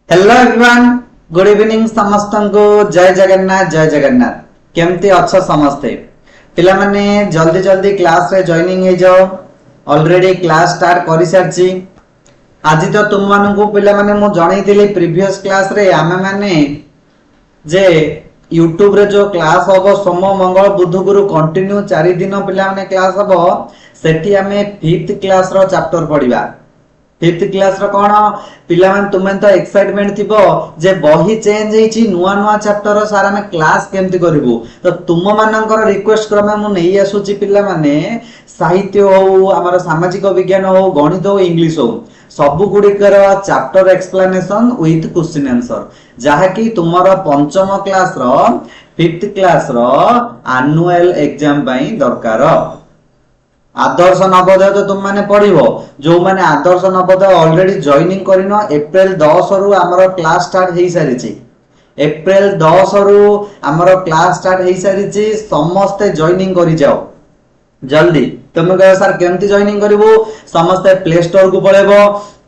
Hello everyone good evening समस्त को जय जगन्नाथ केमती अच्छा समस्ते पिला माने जल्दी जल्दी क्लास रे जॉइनिंग हे जाओ ऑलरेडी क्लास स्टार्ट करि सारची आज तो तुम मान को पिला माने मु जणैतिली प्रीवियस क्लास रे आमे माने जे यूट्यूब रे जो क्लास हबो सोम मंगल बुध गुरु कंटिन्यू 4 दिन पिला माने क्लास हबो सेठी आमे 5th क्लास रो चैप्टर पढिबा 5th क्लास रो कोन पिला मान तुमे तो एक्साइटमेंट थिबो जे बही चेंज हेची नुवा नुवा चैप्टर सारा में क्लास केमती करिवो तो तुम मानकर रिक्वेस्ट क्रमे मु नै आसुची पिला माने साहित्य हो हमर सामाजिक विज्ञान हो गणित हो इंग्लिश हो सब गुडी कर chapter explanation with question answer जहा कि तुमरो पंचम क्लास रो 5th क्लास रो एनुअल एग्जाम पई दरकार आदर्श नवोदय तो तुम माने पढ़िबो जो माने आदर्श नवोदय ऑलरेडी जॉइनिंग करिनो अप्रैल 10 रु हमरो क्लास स्टार्ट हेई सारिची अप्रैल 10 रु हमरो क्लास स्टार्ट हेई सारिची समस्त जॉइनिंग करि जाओ जल्दी तुम कह सर केमती जॉइनिंग करिवो समस्त प्ले स्टोर को पळेबो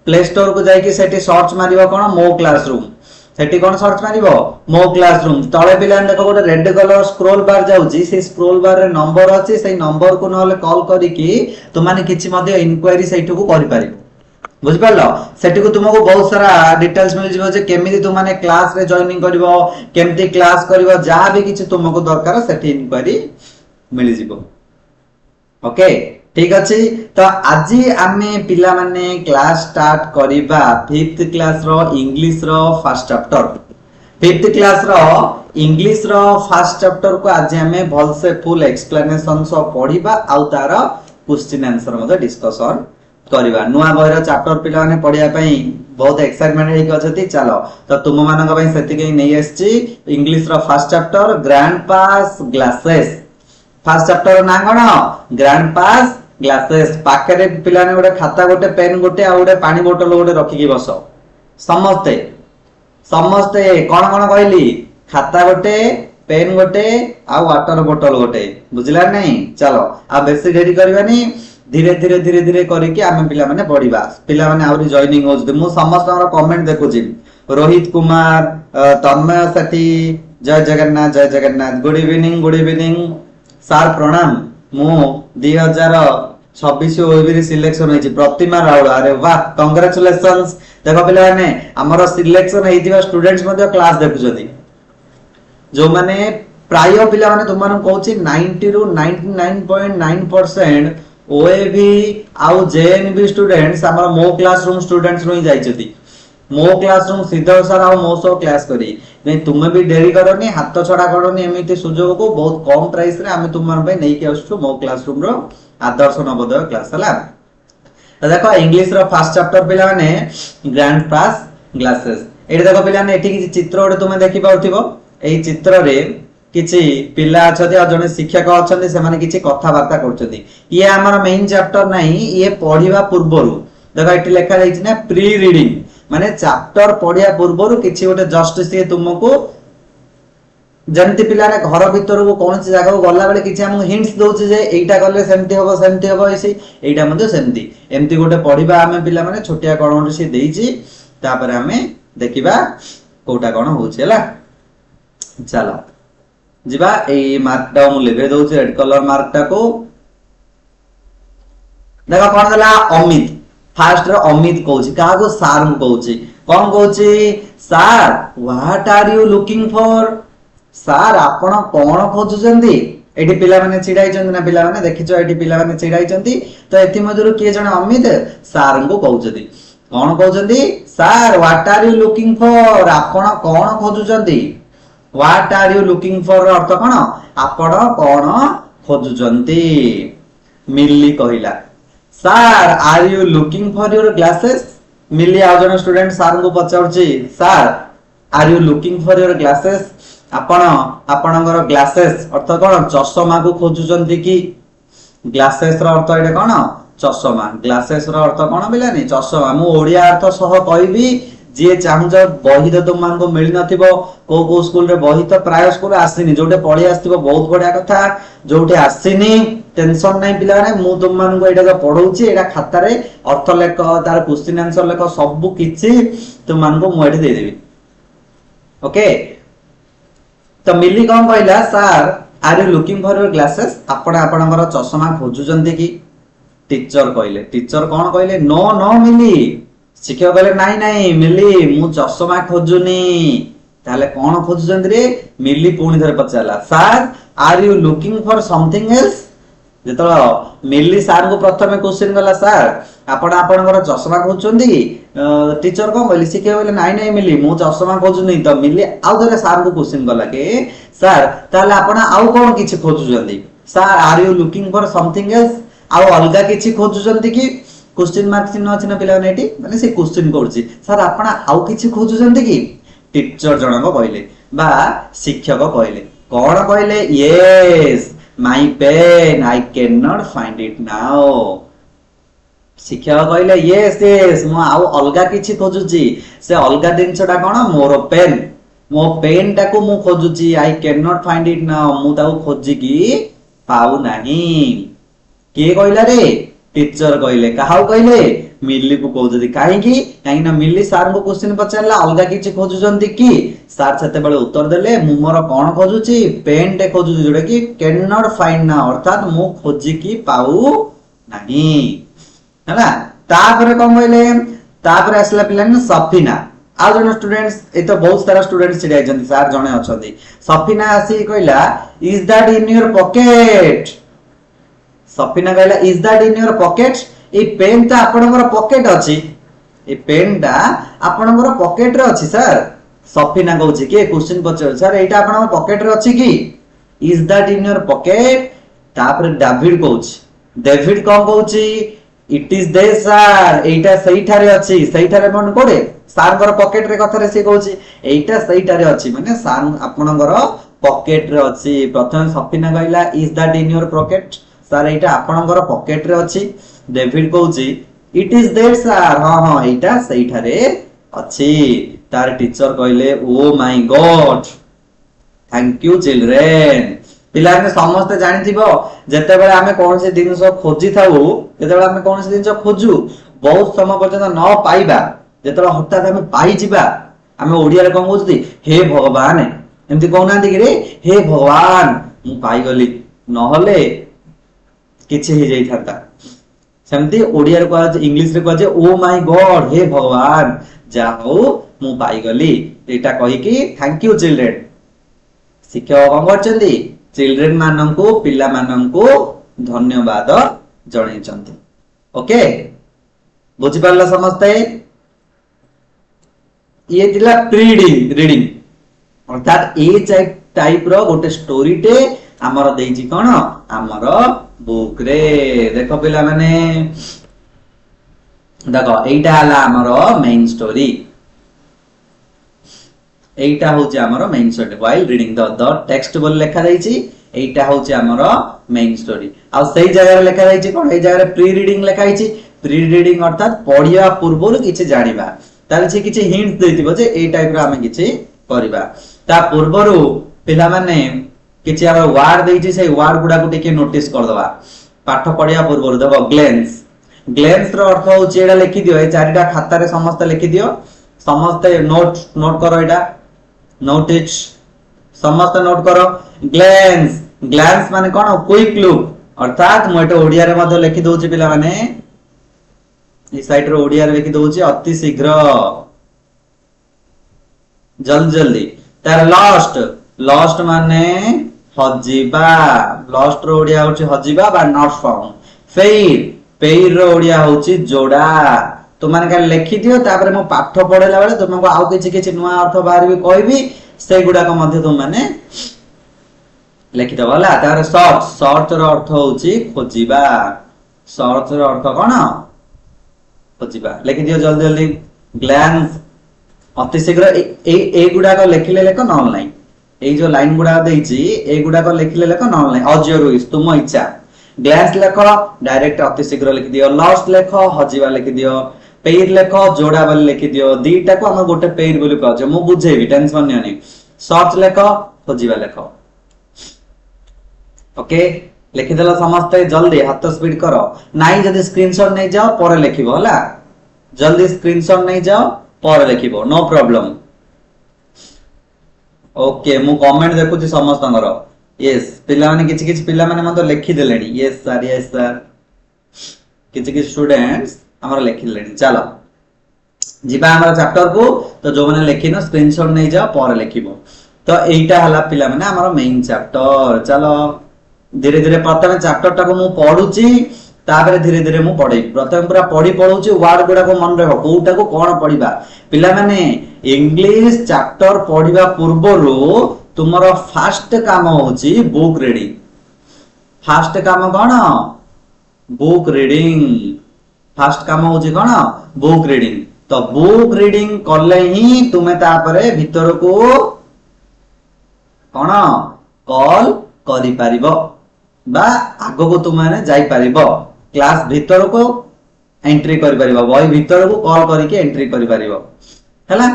प्ले स्टोर को जाई कि सेठी सर्च मारिबो कोन मो क्लासरूम सेठी कोन सर्च मारिबो मो क्लासरूम तळे पिला देखो गोटे रेड कलर स्क्रॉल बार जाउची से स्क्रॉल बार रे नंबर अछि से नंबर को नहले कॉल करी कि तुम माने किछि मध्ये इंक्वायरी सेठी को करि पारिबो बुझ पारलो सेठी को तुमको बहुत सारा डिटेल्स मिल जिवो जे केमिति तुम माने क्लास रे जॉइनिंग करिवो केमती क्लास करिवो जहा भी किछि तुमको दरकार सेठी इंक्वायरी मिल जिवो ओके ठीक अछि तो आज आमे पिला माने क्लास स्टार्ट करिबा 5th क्लास रो English row first chapter 5th class रो इंग्लिश रो फर्स्ट चैप्टर को आज आमे भल से फुल एक्सप्लेनेशन सो पढिबा आउ तार क्वेश्चन आंसर मध्ये डिस्कशन करिबा नुवा बहिर चैप्टर पिला माने पढिया पई बहुत एक्साइटमेंट हेक अछती चलो तो तुम मानक पई सेति के नै आछी English row first chapter grand पास ग्लासेस फर्स्ट चैप्टर ना कोन ग्रैंड पास ग्लासेस पाखरे पिला ने गोटे खाता गोटे पेन गोटे आ गोटे पानी बोतल गोटे रखी की बस समस्ते समस्ते कोन कोन कहली खाता गोटे पेन गोटे आ वाटर बोतल गोटे बुझला नहीं चलो आ बेसी देरी करबानी धीरे धीरे धीरे धीरे करिके आमे पिला माने पढिबा पिला माने आउरी जॉइनिंग होज मु समस्त कमेंट देखुची रोहित कुमार तन्मय सेठी जय जगन्नाथ गुड इवनिंग सर प्रणाम मु 2026 ओबीरी सिलेक्शन होईची प्रतिमा राउल अरे वाह कांग्रेचुलेशंस देखो पिला माने हमर सिलेक्शन हेतिबा स्टूडेंट्स मध्ये क्लास देखुछथि जो माने प्राय पिला माने तुम माने कहूची 90 रु 99.9% ओएबी आउ जेएनबी स्टूडेंट्स हमर मो क्लासरूम स्टूडेंट्स रही जाईछथि मो क्लासरूम सीधा सर आ मो सो क्लास करी नहीं तुम भी डेरी करनी हाथ छड़ा करनी एमिति सुजोग को बहुत कम प्राइस रे हमें तुम मन पे नहीं के आसु मो क्लासरूम रो आदर्श नवोदय क्लास हला तो देखो इंग्लिश रो फर्स्ट चैप्टर पिला माने ग्रैंड पास ग्लासेस एठी देखो पिला ने एठी कि चित्र ओडे तुमे देखि पाउथिबो एही चित्र रे किछि पिला अछथि आ जने शिक्षक अछथि से माने किछि कथा वार्ता करछथि ये हमर मेन चैप्टर नाही ये पढिबा पूर्वरु देखो एठी लेखा जाईछि ना प्री रीडिंग माने चैप्टर पढिया पूर्वरु किछि गोटे जस्ट से तुमको जंती पिला ने घर भीतर को कोन से जगह को गल्ला बेले किछि हम हिंट्स दोछि जे एटा करले सेमती होबो एसी एटा मध्ये सेमती एमती गोटे पढिबा हमें पिला माने छोटिया कोन से देइछि तापर हमें देखिबा कोटा कोन होछि हला चलो जिबा ए मार्क टा मु लेबे दोछि रेड कलर मार्क टा को देखो कोन दला अमित फास्ट रो अमित कहूची का को सार मु कहूची कोन कहूची sir what are you looking for sir आपण कोन खोजुचंदी एठी पिला माने छिडाई चंदी ना पिला माने देखिचो एठी पिला माने छिडाई चंदी तो एथि मधुर किए जण अमित सर को कहउचंदी कोन कहउचंदी sir what are you looking for आपण कोन खोजुचंदी what are you looking for अर्थ कोन आपण कोन खोजुचंदी मिल्ली कहिला sir are you looking for your glasses Mili आ जन स्टूडेंट सर को पचाउची sir are you looking for your glasses आपण आपणकर ग्लासेस अर्थ कोन चश्मा को खोजुचंती कि ग्लासेस रो अर्थ एटा कोन चश्मा ग्लासेस रो अर्थ कोन बिलानी चश्मा मु ओडिया अर्थ सह कहबी जे चाहू ज बही तो तुम को मिल नथिबो को स्कूल रे बही तो प्राय स्कूल आसीनी जोटे पढी आस्तिबो बहुत बढिया कथा जोटे आसीनी टेंशन नहीं पिला ने मु तुम मान को एटा पढौची एटा खाता रे अर्थ लेख तार क्वेश्चन आंसर लेख सब किछि तुम मान को मु एठी दे देबी ओके। तो मिली कौन कहला sir are you looking for your glasses आपण आपणकर चश्मा खोजुचंती कि टीचर कहले टीचर कौन कहले नो नो मिली शिक्षक कहले नहीं नहीं मिली मु चश्मा खोजुनी ताले कौन खोजुचंती रे मिली पुणी थरे पचारला sir are you looking for something else जेतो मिली सर को प्रथमे क्वेश्चन गला सर आपण आपणकर चश्मा खोजुचंती टीचर कौन कहले शिक्षक कहले नहीं नहीं मिली मु चश्मा खोजुनी तो मिली आउ थरे सर को क्वेश्चन गला के सर ताले आपण आउ कौन किछि खोजुचंती sir are you looking for something else आउ अलगा किछि खोजुचंती कि क्वेश्चन मार्क चिन्ह अछि न पिला नेटी माने से क्वेश्चन करछि सर आपण आउ किछि खोजुचंती कि टीचर जनक कहले बा शिक्षक कहले कोन कहले yes my pen I can not find it now शिक्षक कहले यस यस मु आउ अलगा किछि खोजुछि से अलगा दिनछटा कोन मोर पेन मो पेन टाको मु खोजुछि I can not find it now मु ताको खोजि कि पाउ नाही के कहला रे टीचर कहले काहाउ कहले मिली को कहउजदी काहे कि काहे ना मिली सर को क्वेश्चन पचारला अलगा किछि खोजुचंती कि सर सेते बेले उत्तर देले मु मोर कोन खोजुछि पेन टे खोजुछि जोडे कि कैन नॉट फाइंड ना अर्थात मु खोजि कि पाउ नाही हला तापरे कोन कहले तापरे आसला पिलाने सफिना आ जन स्टूडेंट्स ए तो बहुत सारा स्टूडेंट्स छिड़ाई जंती सर जने अछंती सफिना आसी कहला is that in your pocket Safina कहला is that in your pocket ए पेन ता आपनकर पॉकेट अछि ए पेन ता आपनकर पॉकेट रे अछि सर सफिना कहउछि के क्वेश्चन पचर सर एटा आपनकर पॉकेट रे अछि कि is that in your pocket तापर डेविड कहउछि डेविड कोन कहउछि इट इज दे सर एटा सही ठारे अछि सही ठारे मन कोडे सारंगर पॉकेट रे कथा रे से कहउछि एटा सही ठारे अछि माने सार आपनकर पॉकेट रे अछि प्रथम सफिना कहला is that in your pocket sir एटा आपनकर पॉकेट रे अछि डेविड कहउछि इट इज देयर सर हां हां एटा सही ठारे अछि तार टीचर कहले oh my god thank you children पिला ने समस्त जानि थिबो जते बेले हमें कोन से जिंस खोजि थाउ जते बेले हमें कोन से जिंस खोजु बहुत समय पर्यंत न पाइबा जते हठात हमें पाई जिबा हमें ओडिया रे कोन कहउछि हे भगवान एमति कहना कि रे हे भगवान मु पाई गली नहले किछि हे जाई थाता सेमती ओडिया रे कहजे इंग्लिश रे कहजे ओ माय गॉड हे भगवान जा हो मु पाई गली एटा कहि कि थैंक यू चिल्ड्रेन शिक्षक कोन करचंदी चिल्ड्रेन माननको पिला माननको धन्यवाद जणैचंती ओके बुझि पारला समझते ये दिला प्री रीडिंग अर्थात ए टाइप रो गोटे स्टोरी टे हमर देइची कोन हमर बुक रे देखो पिला माने देखो एटा हला हमर मेन स्टोरी एटा होची हमर main story while reading the text बोल लेखा देइची एटा होची हमर मेन स्टोरी आ सही जगह लेखा देइची कोन ए जगह प्री रीडिंग लेखा आइची प्री रीडिंग अर्थात पढिया पूर्वरु किछि जानिबा ताले से किछि हिंट देतिबो जे ए टाइप रो हमें किछि करबा ता पूर्वरु पिला माने किछि हमर वर्ड देइछि से वर्ड गुडा को टिके नोटिस कर दबा पाठ पढिया पूर्वरु देखो ग्लेंस ग्लेंस रो अर्थ होछि एडा लिखि दियो ए चारिटा खाता रे समस्त लिखि दियो समस्त नोट करो एडा नोट इट समस्त नोट करो ग्लेंस ग्लेंस माने कोन क्विक लुक अर्थात म एटा ओडिया रे मध्ये लिखि दोछि पिला माने ई साइड रो ओडिया रे लिखि दोछि अति शीघ्र जल्दी जल्दी तार लॉस्ट माने हजिबा लॉस्ट रो ओडिया होछि हजिबा बा नॉट फाउंड फेर रो ओडिया होछि जोड़ा तो माने का लिखि दियो तापर मो पाठ पढेला बेले तुमको आउ किछि नुवा अर्थ बाहर भी कहबी से गुडा को मध्ये तुम माने लिखि दबला तार सर्च रो अर्थ होछि खोजिबा सर्च रो अर्थ कोन खोजिबा लिखि दियो जल्दी जल्दी ग्लैंस अति शीघ्र ए गुडा को लिखिले लेको न ऑनलाइन ए जो लाइन गुडा देइछि ए गुडा को लिखिले लेको न ऑनलाइन अज योर विश तुम इच्छा ग्लैंस लेखो डायरेक्ट अति शीघ्र लिखि दियो लॉस्ट लेखो हजिबा लिखि दियो पेर लेखो जोड़ा बोली लिखि दियो दीटा को हम गोटे पेर बोली कहछ मु बुझेबी टेंशन नियनी सर्च लेखो खोजिबा लेखो ओके लिखिदेल समस्ते जल्दी हाथ स्पीड कर नाई जदि स्क्रीनशॉट नहीं जाओ पर लिखिबो हला जल्दी स्क्रीनशॉट नहीं जाओ पर लिखिबो नो प्रॉब्लम ओके मु कमेंट देखुची समस्तंकर यस पिला माने किछि किछि पिला माने मते लिखि देलेनी यस सर किछि किछि स्टूडेंट्स हमर लिखि देलेनी चलो जिबा हमर चैप्टर को तो जो माने लिखिनो स्क्रीनशॉट नहीं जाओ पर लिखिबो तो एटा हला पिला माने हमर मेन चैप्टर चलो धीरे धीरे प्रथम चैप्टर टाको मु पढुची तापर धीरे धीरे मु पढै प्रथम पूरा पढी पढौची वर्ड गुडा को मन रहो कोउटा को कोन पढिबा पिला माने इंग्लिश चैप्टर पढिबा पूर्वरो तुमरो फास्ट काम होची बुक रीडिंग फास्ट काम कोन बुक रीडिंग फास्ट काम होची कोन बुक रीडिंग तो बुक रीडिंग करले ही तुमे तापरे भीतर को कोन कॉल करि पारिबो बा आगो को तुमाने जाई पारिबो क्लास भीतर को एंट्री करि पारिबो बॉय भीतर को कॉल करके एंट्री करि पारिबो हैला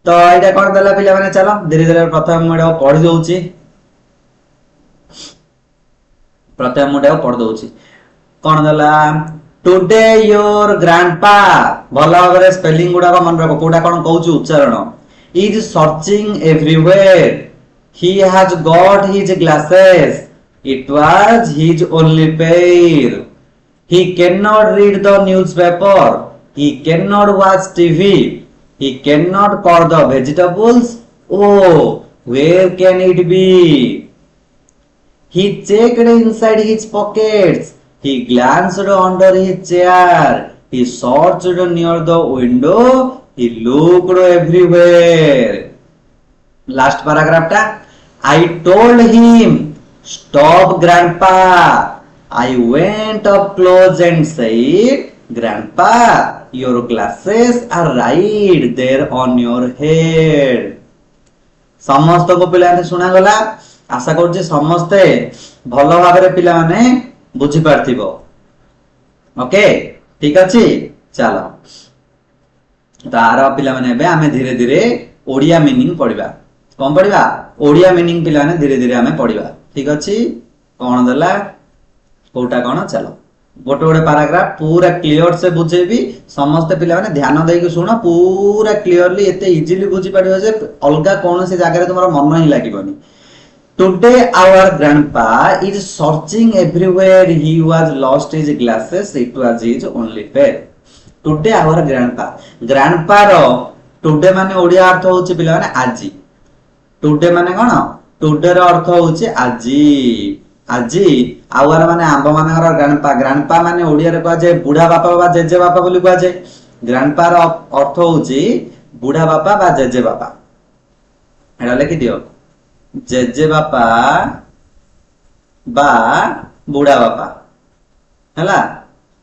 तो एटा कोन देला पिला माने चलो धीरे धीरे प्रथम मोडे पढि दउची प्रथम मोडे पढि दउची कोन देला टुडे योर ग्रैंडपा भला भाबरे स्पेलिंग गुडा को मन रखो कोडा कोन कहउची उच्चारण is searching everywhere he has got his glasses it was his only pair he cannot read the newspaper he cannot watch tv he cannot cut the vegetables oh where can it be he checked inside his pockets he glanced under his chair he searched near the window he looked everywhere last paragraph ta I told him stop grandpa I went up close and said grandpa your glasses are right there on your head समस्त को पिला ने सुना गला आशा करछि समस्ते भलो भाबरे पिला माने बुझी पारथिबो ओके ठीक अछि चलो तार पिला माने बे आमे धीरे धीरे ओडिया मीनिंग पढिबा कोन पढिबा ओडिया मीनिंग पिला ने धीरे धीरे आमे पढिबा ठीक अछि कोन देला कोटा कोन चलो गोटे गोटे पैराग्राफ पूरा क्लियर से बुझेबी समस्त पिला माने ध्यान देई सुनो पूरा क्लियरली एते इजीली बुझी पाडिबो जे अलगा कोन से जागा रे तुम्हारा मन ही लागिबनी today our grandpa is searching everywhere he was lost his glasses it was his only pair today our grandpa रो टुडे माने ओडिया अर्थ होची पिला माने आजी टुडे माने कोन टुडे रो अर्थ होची आजी आजी आवर माने आंब माने ग्रैंडपा माने ओडिया रे कह जे बुढ़ा बापा बा जेजे बापा बोली कह जे ग्रैंडपा रो अर्थ होची बुढ़ा बापा बा जेजे बापा एडा लिखि दियो जेजे बापा बा बुढ़ा बापा हैला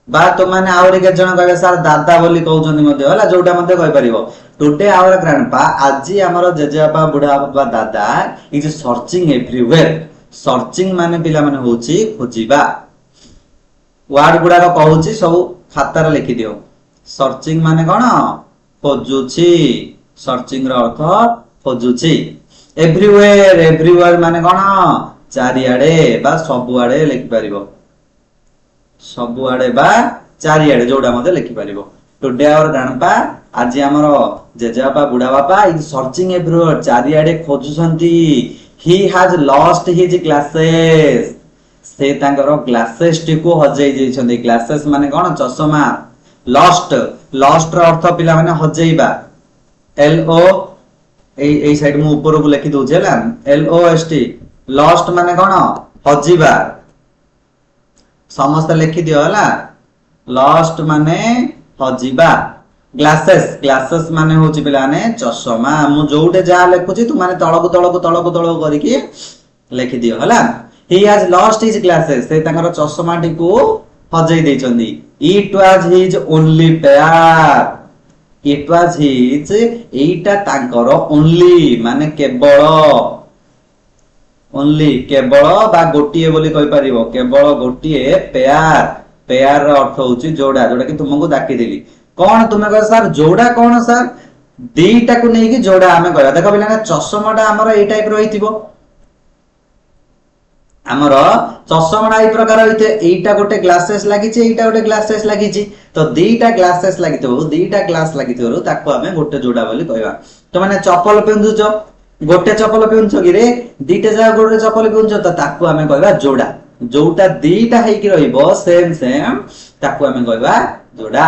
बा तो माने आउरी के जण कहबे सर दादा बोली कहउछन्ती मध्ये हला जोटा मध्ये कहि परिबो टुडे आवर ग्रैंडपा आजी हमरो जेजेबापा बुढ़ा बापा दादा इज सर्चिंग एवरीवेयर सर्चिंग माने पिला माने होची खोजिबा वर्ड गुडा को कहउची सब खाता रे लिखि दियो सर्चिंग माने कोन खोजुची सर्चिंग रो अर्थ खोजुची एवरीवेयर माने कोन चारियाडे बा सबुआडे लिखि परिबो सबुआडे बा चारियाडे जोडा मध्ये लिखि परिबो टुडे आवर ग्रैंडपा आज हमरो जेजेबापा बुढ़ा बापा इज सर्चिंग एवरीवेयर चारियाडे खोजुसंती he has lost his glasses से तांकर ग्लासेस टिको हजै जैछन्ती ग्लासेस माने कोन चश्मा लॉस्ट लॉस्ट रो अर्थ पिला माने हजैबा एल ओ ए साइड मु ऊपर को लिखि दउ छला L O S T lost माने कोन हजिबा समस्त लिखि दियो हला लॉस्ट माने हजिबा ग्लासेस ग्लासेस माने होची पिला ने चश्मा मु जोउटे जा लिखुची तू माने तळको करिकि लिखि दियो हला he has lost his glasses से तांकर चश्मा टिको हजै दैचंदी it was his only pair it was his एटा तांकर ओनली माने केवल ओनली केवल बा गोटिए बोली कहि परिबो केवल गोटिए पेयर पेयर रो अर्थ होची जोड़ा जोड़ा कि तुमको दाखी देली कौन तुम्हें कह सर जोड़ा कौन सर दीटा को नहीं कि जोड़ा आमे कहला देखो पिला चश्माटा हमर ए टाइप रहिथिबो ଆମର ଚଷମା ଏଇ ପ୍ରକାର ହେଇଥାଏ, ଏଇଟା ଗୋଟେ ଗ୍ଲାसेସ୍ ଲାଗିଛି, ଏଇଟା ଗୋଟେ ଗ୍ଲାसेସ୍ ଲାଗିଛି, ତ ଦିଟା ଗ୍ଲାसेସ୍ ଲାଗିଥିବାରୁ ଦିଟା ଗ୍ଲାସ ଲାଗିଥିବାରୁ ତାକୁ ଆମେ ଗୋଟେ ଯୋଡା ବୋଲି କହିବା। ତ ମାନେ ଚପଲ ପିନ୍ଧୁଛ, ଗୋଟେ ଚପଲ ପିନ୍ଧୁଛ କି ରେ, ଦିଟା ଜାଗା ଗୋଟେ ଚପଲ ପିନ୍ଧୁଛ, ତ ତାକୁ ଆମେ କହିବା ଯୋଡା। ଯୋଉଟା ଦିଟା ହେଇକି ରହିବ ସେମ୍ ସେମ୍ ତାକୁ ଆମେ କହିବା ଯୋଡା।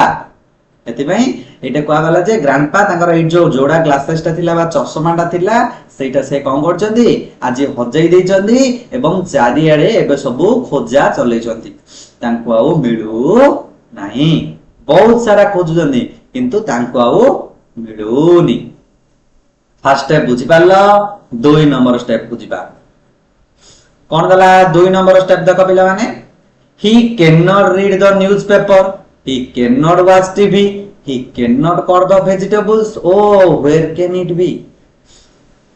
ସେଥିପାଇଁ ଏଇଟା କୁହାଗଲା ଯେ ଗ୍ରାଣ୍ଡପା ତାଙ୍କର ଏଇ ଯୋଉ ଯୋଡା ଗ୍ଲାସେସ୍ ଟା ଥିଲା ବା ଚଷମାଟା ଥିଲା ସେଇଟା ସେ କଣ କରୁଛନ୍ତି ଆଜି ହଜେଇ ଦେଇଛନ୍ତି ଏବଂ ଚାରିଆଡେ ଏବେ ସବୁ ଖୋଜା ଚଲେଇଛନ୍ତି, ତାଙ୍କୁ ଆଉ ମିଳୁ ନାହିଁ। ବହୁତ ସାରା ଖୋଜୁଛନ୍ତି କିନ୍ତୁ ତାଙ୍କୁ ଆଉ ମିଳୁନି। ଫାର୍ଷ୍ଟ ଷ୍ଟେପ ବୁଝିପାରିଲ, 2 ନମ୍ବର ଷ୍ଟେପ କୁ ଯିବା। କଣ ଦେଲା 2 ନମ୍ବର ଷ୍ଟେପ ଦେଖ ପିଲାମାନେ, he cannot read the newspaper, he cannot watch TV, he cannot cut the vegetables, oh where can it be?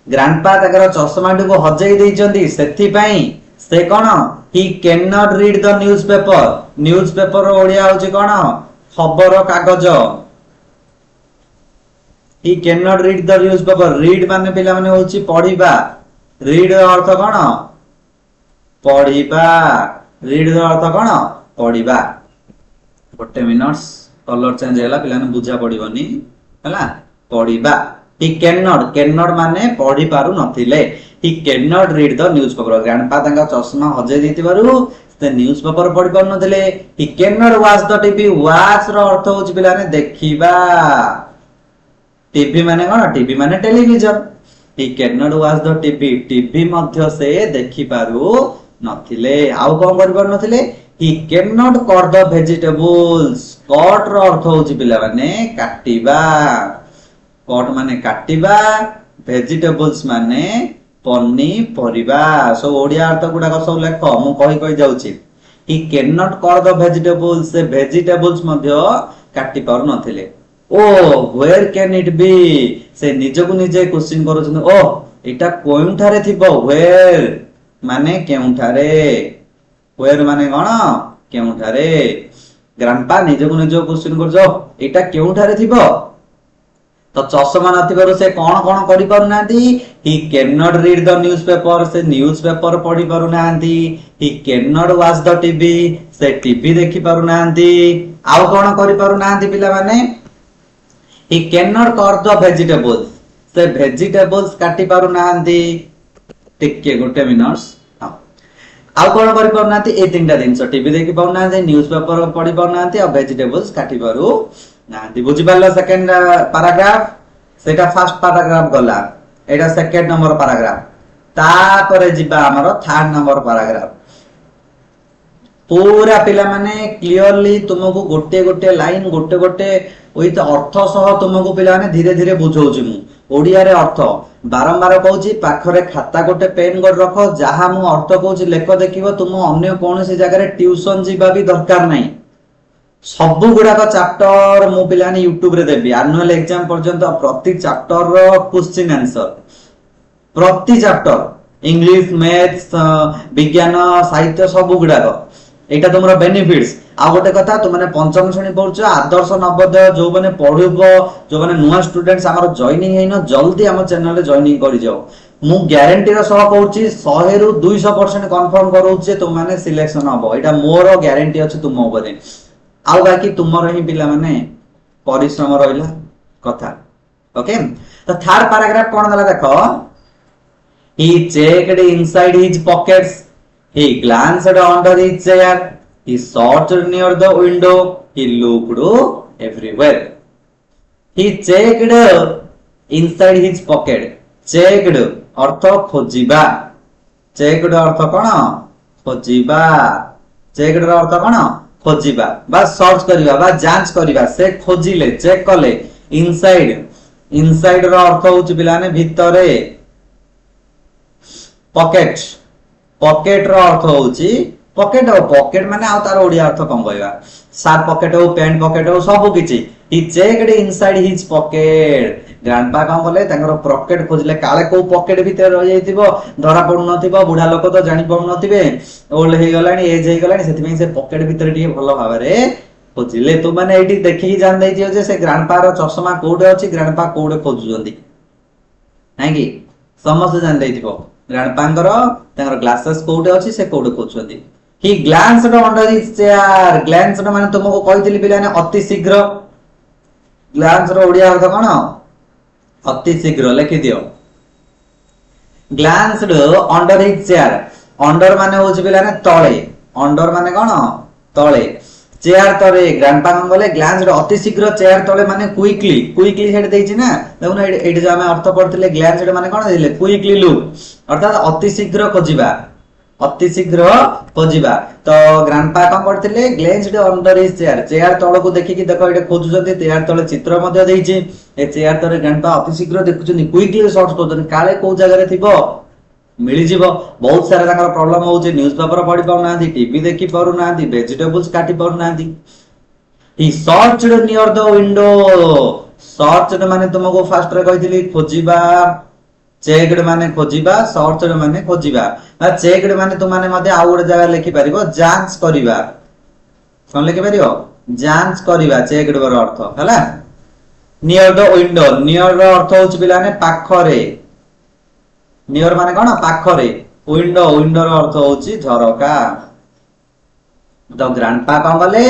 ଗ୍ରାଣ୍ଡପା ତାଙ୍କର ଚଷମାଟିକୁ ହଜେଇ ଦେଇଛନ୍ତି, ସେଥିପାଇଁ ସେ କଣ he cannot read the newspaper, newspaper Odia ହଉଛି କଣ ଖବର କାଗଜ। he cannot read the newspaper, read ମାନେ ପିଲାମାନେ ହଉଛି ପଢିବା, read ର ଅର୍ଥ କଣ ପଢିବା, read ର ଅର୍ଥ କଣ ପଢିବା। ଗୋଟେ ମିନିଟ୍ସ କଲର ଚେଞ୍ଜ ହେଲା, ପିଲାମାନେ ବୁଝା ପଡିବନି ହେଲା, ପଢିବା। he cannot ମାନେ ପଢି ପାରୁ ନଥିଲେ, he cannot read the newspaper, ଗ୍ରାଣ୍ଡପା ତାଙ୍କ ଚଷମା ହଜେଇ ଦେଇଥିବାରୁ ସେ ନ୍ୟୁଜ ପେପର ପଢି ପାରୁ ନଥିଲେ। he cannot watch the TV, watch ର ଅର୍ଥ ହଉଛି ପିଲାମାନେ ଦେଖିବା, ଟିଭି ମାନେ କଣ ଟିଭି ମାନେ television. he cannot watch the TV, TV ମଧ୍ୟ ସେ ଦେଖି ପାରୁ ନଥିଲେ। ଆଉ କଣ କରିପାରୁ ନଥିଲେ, he cannot cut the vegetables, cut ର ଅର୍ଥ ହଉଛି ପିଲାମାନେ କାଟିବା, କଟ ମାନେ କାଟିବା, ଭେଜିଟେବଲ୍ସ ମାନେ ପନିପରିବା। ସବୁ ଓଡିଆ ଅର୍ଥ ଗୁଡାକ ସବୁ ଲେଖ, ମୁଁ କହି କହି ଯାଉଛି। he cannot cut the vegetables, ସେ ଭେଜିଟେବଲ୍ସ ମଧ୍ୟ କାଟି ପାରୁ ନଥିଲେ। ଓ where can it be, ସେ ନିଜକୁ ନିଜେ କ୍ୱେଶ୍ଚିନ୍ କରୁଛନ୍ତି, ଓ ଏଇଟା କେଉଁଠାରେ ଥିବ, where ମାନେ କେଉଁଠାରେ, where ମାନେ କଣ କେଉଁଠାରେ। ଗ୍ରାଣ୍ଡପା ନିଜକୁ ନିଜ କ୍ୱେଶ୍ଚିନ୍ କରୁଛ ଏଇଟା କେଉଁଠାରେ ଥିବ, ତ ଚଷମା ନଥିବାରୁ ସେ କଣ କଣ କରିପାରୁନାହାନ୍ତି, he cannot read the newspaper, ସେ ନ୍ୟୁଜ ପେପର ପଢି ପାରୁନାହାନ୍ତି, he cannot watch the TV, ସେ ଟିଭି ଦେଖି ପାରୁନାହାନ୍ତି। ଆଉ କଣ କରିପାରୁନାହାନ୍ତି ପିଲାମାନେ, he cannot cut the vegetables, ସେ ଭେଜିଟେବଲ୍ସ କାଟି ପାରୁନାହାନ୍ତି। ଟିକେ ଗୋଟେ ମିନିଟ୍ସ, ଆଉ କଣ କରିପାରୁନାହାନ୍ତି, ଏଇ ତିନିଟା ଜିନିଷ, ଟିଭି ଦେଖି ପାରୁନାହାନ୍ତି, ନ୍ୟୁଜ ପେପର ପଢି ପାରୁନାହାନ୍ତି, ଆଉ ଭେଜିଟେବଲ୍ସ କାଟି ପାରୁ ନାହାନ୍ତି। ବୁଝିପାରିଲ ସେକେଣ୍ଡ ପାରାଗ୍ରାଫ, ସେଇଟା ଫାର୍ଷ୍ଟ ପାରାଗ୍ରାଫ ଗଲା, ଏଇଟା ସେକେଣ୍ଡ ନମ୍ବର ପାରାଗ୍ରାଫ। ତାପରେ ଯିବା ଆମର ଥାର୍ଡ ନମ୍ବର ପାରାଗ୍ରାଫ। पूरा पिला माने क्लियरली तुमको गोटे गोटे लाइन गोटे गोटे विथ अर्थ सह तुमको पिला माने धीरे धीरे बुझाऊची मु ओडिया रे अर्थ बारंबार कहूची पाखरे खाता गोटे पेन कर रख जहा मु अर्थ कहूची लेख देखिबो तुम अन्य कोनोसी जगह रे ट्यूशन जीवा भी दरकार नहीं सब गुड़ाक चैप्टर मु पिला ने यूट्यूब रे देबी एनुअल एग्जाम पर्यंत प्रति चैप्टर रो क्वेश्चन आंसर प्रति चैप्टर इंग्लिश मैथ्स विज्ञान साहित्य सब गुड़ाक एटा तुमरा बेनिफिट्स आ गोटे कथा तुमने पंचम श्रेणी पढुछ आदर्श नवोदय जो माने पढुबो जो माने नुवा स्टूडेंट्स हमर जॉइनिंग हेनो जल्दी हम चैनल रे जॉइनिंग करि जाओ मु ग्यारंटी रो सह कहूची 100 रु 200% कंफर्म करूची तुम माने सिलेक्शन हबो एटा मोर ग्यारंटी अछि तुम ऊपर आ बाकी तुमर ही पिला माने परिश्रम रहिला कथा ओके तो थर्ड पैराग्राफ कोन दला देखो he checked inside his pockets. He glanced under his chair. He searched near the window. He looked everywhere. He checked inside his pocket. Checked earth खोजिबा. Checked अर्थ कौन? खोजिबा. Checked अर्थ कौन? खोजिबा. बा सर्च करिबा बा जांच करिबा से खोजिले चेक कले इनसाइड इनसाइड रो अर्थ होउछ पिलाने भितरे पॉकेट पॉकेट रो अर्थ होउची पॉकेट और पॉकेट माने आ तार ओडिया अर्थ कोन कहबा सार पॉकेट हो पैंट पॉकेट हो सब किछि he checked inside his pocket grandpa कोन बोले तांगर पॉकेट खोजले काले को पॉकेट भीतर रह जाइतिबो धरा पडु नथिबो बुढा लोक तो जानि पडु नथिबे ओल्ड हे गलानी एज हे गलानी सेति में से पॉकेट भीतर टिके भलो भाबरे खोजिले तो माने एटी देखि जान दै दियो जे से ग्रैंडपा रो चश्मा कोडे अछि ग्रैंडपा कोडे खोजुजंदी नाही कि समस्त जान दैतिबो ଗ୍ରାଣ୍ଡପାଙ୍କର ତାଙ୍କର ଗ୍ଲାसेस କୋଉଟେ ଅଛି ସେ କୋଉଟେ କହୁଛନ୍ତି ହି ଗ୍ଲାନ୍ସଡ ଅଣ୍ଡର ହିଜ ଚେୟାର ଗ୍ଲାନ୍ସଡ ମାନେ ତୁମକୁ କହିଥିଲି ପିଲାମାନେ ଅତି ଶୀଘ୍ର ଗ୍ଲାନ୍ସର ଓଡ଼ିଆ ଅର୍ଥ କଣ ଅତି ଶୀଘ୍ର ଲେଖିଦିଅ ଗ୍ଲାନ୍ସଡ ଅଣ୍ଡର ହିଜ ଚେୟାର ଅଣ୍ଡର ମାନେ ହଉଛି ପିଲାମାନେ ତଳେ ଅଣ୍ଡର ମାନେ କଣ ତଳେ ଚେୟାର ତଳେ ଗ୍ରାଣ୍ଡପା କଣ ଗଲେ ଗ୍ଲାନ୍ସଡ ଅତି ଶୀଘ୍ର ଚେୟାର ତଳେ ମାନେ କୁଇକଲି ସେଠି ଦେଇଛି ନା ଦେଖୁନ ଏଇଠି ଯୋଉ ଆମେ ଅର୍ଥ ପଢିଥିଲେ ଗ୍ଲାନ୍ସଡ ମାନେ କଣ ଦେଇଥିଲେ କୁଇକଲି ଲୁକ୍ ଅର୍ଥାତ ଅତି ଶୀଘ୍ର ଖୋଜିବା ତ ଗ୍ରାଣ୍ଡପା କଣ କରିଥିଲେ ଗ୍ଲେନ୍ସଡ ଅଣ୍ଡର ହିଜ ଚେୟାର ଚେୟାର ତଳକୁ ଦେଖିକି ଦେଖ ଏଠି ଖୋଜୁଛନ୍ତି ଚେୟାର ତଳେ ଚିତ୍ର ମଧ୍ୟ ଦେଇଛି ଏ ଚେୟାର ତଳେ ଗ୍ରାଣ୍ଡପା ଅତି ଶୀଘ୍ର ଦେଖୁଛନ୍ତି କୁଇକଲି ସର୍ଚ୍ଚ କରୁଛନ୍ତି କାଳେ କୋଉ ଜାଗାରେ ଥିବ ମିଳିଯିବ ବହୁତ ସାରା ତାଙ୍କର ପ୍ରୋବ୍ଲେମ ହଉଛି ନ୍ୟୁଜ ପେପର ପଢି ପାରୁନାହାନ୍ତି ଟିଭି ଦେଖି ପାରୁନାହାନ୍ତି ଭେଜିଟେବୁଲ୍ସ କାଟି ପାରୁନାହାନ୍ତି ହି ସର୍ଚ୍ଚଡ ନିୟର ଦ ୱିଣ୍ଡୋ ସର୍ଚ୍ଚଡ ମାନେ ତୁମକୁ ଫାଷ୍ଟ ରେ କହିଥିଲି ଖୋଜିବା ଚେକ୍ଡ ମାନେ ଖୋଜିବା ସର୍ଚ୍ଚଡ ମାନେ ଖୋଜିବା ବା ଚେକ୍ଡ ମାନେ ତୁମାନେ ମଧ୍ୟ ଆଉ ଗୋଟେ ଜାଗା ଲେଖି ପାରିବ ଯାଞ୍ଚ କରିବା କଣ ଲେଖି ପାରିବ ଯାଞ୍ଚ କରିବା ଚେକ୍ଡ ର ଅର୍ଥ ହେଲା ନିୟର ଦ ୱିଣ୍ଡୋ ନିୟର ର ଅର୍ଥ ହଉଛି ପିଲାମାନେ ପାଖରେ ନିୟର ମାନେ କଣ ପାଖରେ ୱିଣ୍ଡୋର ଅର୍ଥ ହଉଛି ଝରକା ତ ଗ୍ରାଣ୍ଡପା କଣ କଲେ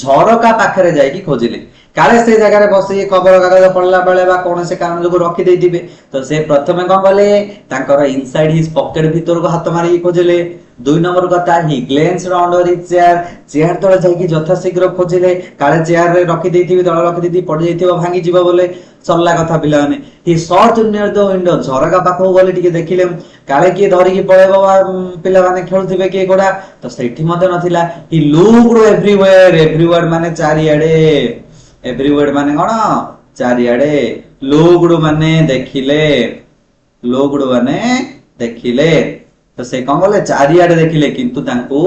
ଝରକା ପାଖରେ ଯାଇକି ଖୋଜିଲେ କାଳେ ସେ ଜାଗାରେ ବସି ଖବର କାଗଜ ପଢିଲା ବେଳେ ବା କୌଣସି କାରଣ ଯୋଗୁଁ ରଖିଦେଇଥିବେ ତ ସେ ପ୍ରଥମେ କଣ କଲେ ତାଙ୍କର ଇନସାଇଡ ହିଜ ପକେଟ ଭିତରକୁ ହାତ ମାରିକି ଖୋଜିଲେ ଦୁଇ ନମ୍ବର କଥା ହି ଗ୍ଲେନ୍ସଡ ଅଣ୍ଡର ହିଜ ଚେୟାର ଚେୟାର ତଳେ ଯାଇକି ଯଥାଶୀଘ୍ର ଖୋଜିଲେ କାଳେ ଚେୟାର ରେ ରଖିଦେଇଥିବେ ତଳେ ରଖିଦେଇଥିବେ ପଡିଯାଇଥିବ ଭାଙ୍ଗିଯିବ ବୋଲେ ସରିଲା କଥା ପିଲାମାନେ ହି ସର୍ଚ୍ଚ ନିୟର ଦ ୱିଣ୍ଡୋ ଝରକା ପାଖକୁ ଗଲେ ଟିକେ ଦେଖିଲେ କାଳେ କିଏ ଧରିକି ପଳେଇବ ପିଲାମାନେ ଖେଳୁଥିବେ କିଏ କୋଉଟା ତ ସେଠି ମଧ୍ୟ ନଥିଲା ହି ଲୁକ୍ଡ ଏଭ୍ରିୱେୟାର ମାନେ ଚାରିଆଡେ ଏଭ୍ରିୱେୟାର ମାନେ କଣ ଚାରିଆଡେ ଲୁକ୍ଡ ମାନେ ଦେଖିଲେ ତ ସେ କଣ କଲେ ଚାରିଆଡେ ଦେଖିଲେ କିନ୍ତୁ ତାଙ୍କୁ